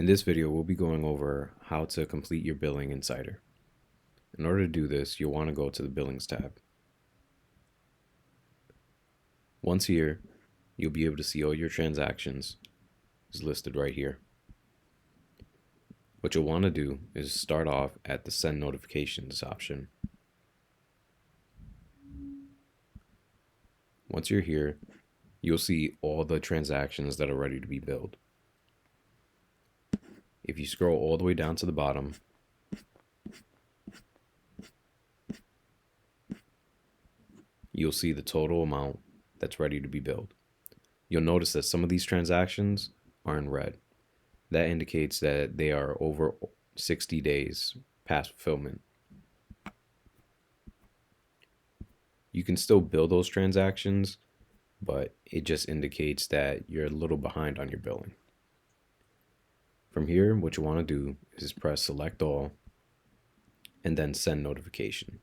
In this video, we'll be going over how to complete your billing in CIDER. In order to do this, you'll want to go to the Billings tab. Once here, you'll be able to see all your transactions is listed right here. What you'll want to do is start off at the Send Notifications option. Once you're here, you'll see all the transactions that are ready to be billed. If you scroll all the way down to the bottom, you'll see the total amount that's ready to be billed. You'll notice that some of these transactions are in red. That indicates that they are over 60 days past fulfillment. You can still bill those transactions, but it just indicates that you're a little behind on your billing. From here, what you want to do is press Select All and then Send Notification.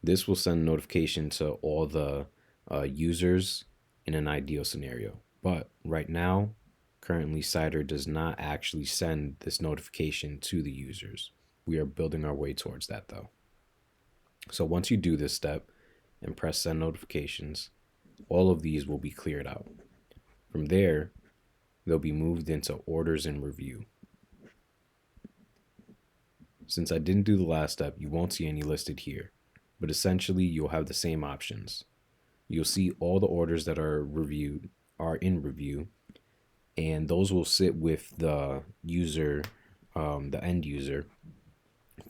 This will send notification to all the users in an ideal scenario. But right now, currently CIDER does not actually send this notification to the users. We are building our way towards that though. So once you do this step and press Send Notifications, all of these will be cleared out. From there, they'll be moved into Orders in Review. Since I didn't do the last step, you won't see any listed here, but essentially you'll have the same options. You'll see all the orders that are in review, and those will sit with the user, the end user,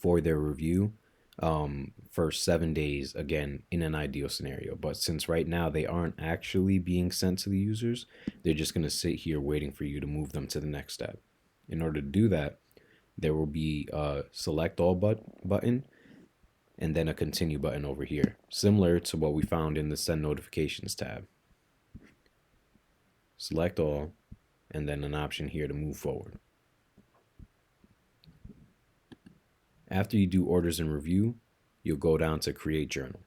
for their review for 7 days, again, in an ideal scenario. But since right now they aren't actually being sent to the users, they're just going to sit here waiting for you to move them to the next step. In order to do that, there will be a Select All button and then a Continue button over here, similar to what we found in the Send Notifications tab. Select All, and then an option here to move forward. After you do Orders in Review, you'll go down to Create Journal.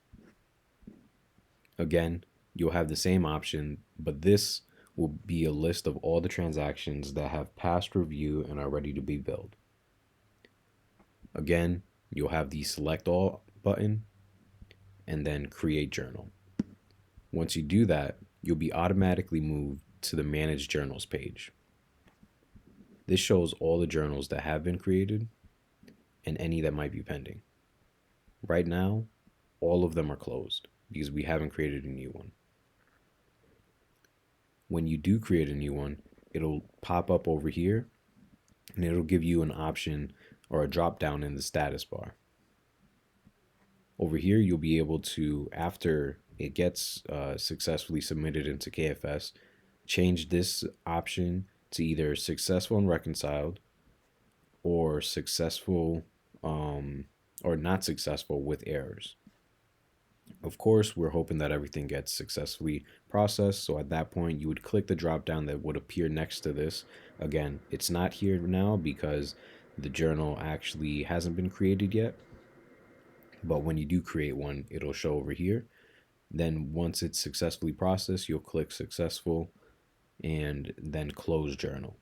Again, you'll have the same option, but this will be a list of all the transactions that have passed review and are ready to be billed. Again, you'll have the Select All button and then Create Journal. Once you do that, you'll be automatically moved to the Manage Journals page. This shows all the journals that have been created and any that might be pending. Right now, all of them are closed because we haven't created a new one. When you do create a new one, it'll pop up over here and it'll give you an option or a drop down in the status bar. Over here, you'll be able to, after it gets successfully submitted into KFS, change this option to either successful and reconciled or successful or not successful with errors. Of course, we're hoping that everything gets successfully processed. So at that point, you would click the drop down that would appear next to this. Again, it's not here now because the journal actually hasn't been created yet. But when you do create one, it'll show over here. Then once it's successfully processed, you'll click Successful and then Close Journal.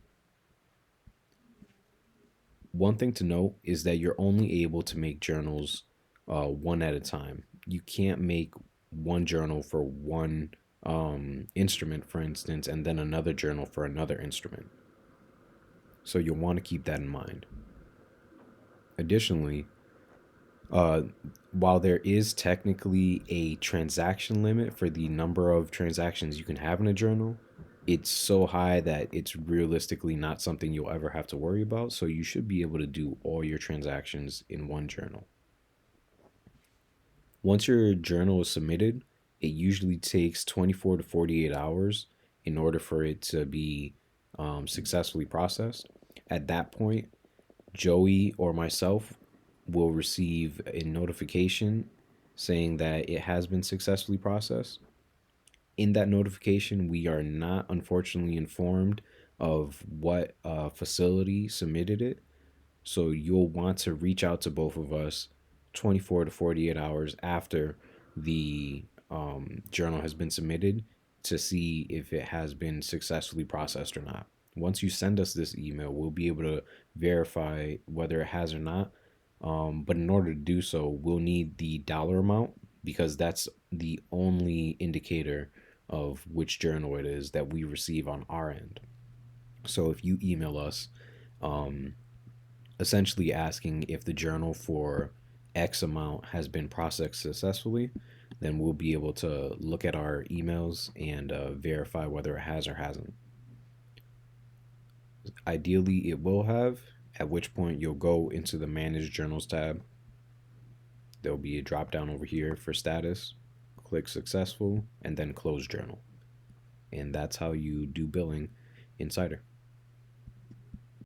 One thing to note is that you're only able to make journals one at a time. You can't make one journal for one instrument, for instance, and then another journal for another instrument. So you'll want to keep that in mind. Additionally, while there is technically a transaction limit for the number of transactions you can have in a journal, it's so high that it's realistically not something you'll ever have to worry about. So you should be able to do all your transactions in one journal. Once your journal is submitted, it usually takes 24 to 48 hours in order for it to be successfully processed. At that point, Joey or myself will receive a notification saying that it has been successfully processed. In that notification, we are not unfortunately informed of what facility submitted it. So you'll want to reach out to both of us 24 to 48 hours after the journal has been submitted to see if it has been successfully processed or not. Once you send us this email, we'll be able to verify whether it has or not. But in order to do so, we'll need the dollar amount because that's the only indicator of which journal it is that we receive on our end. So if you email us, um, essentially asking if the journal for X amount has been processed successfully, then we'll be able to look at our emails and verify whether it has or hasn't. Ideally, it will have, at which point you'll go into the Manage Journals tab. There'll be a drop down over here for status. Click Successful and then Close Journal. And that's how you do billing in CIDER.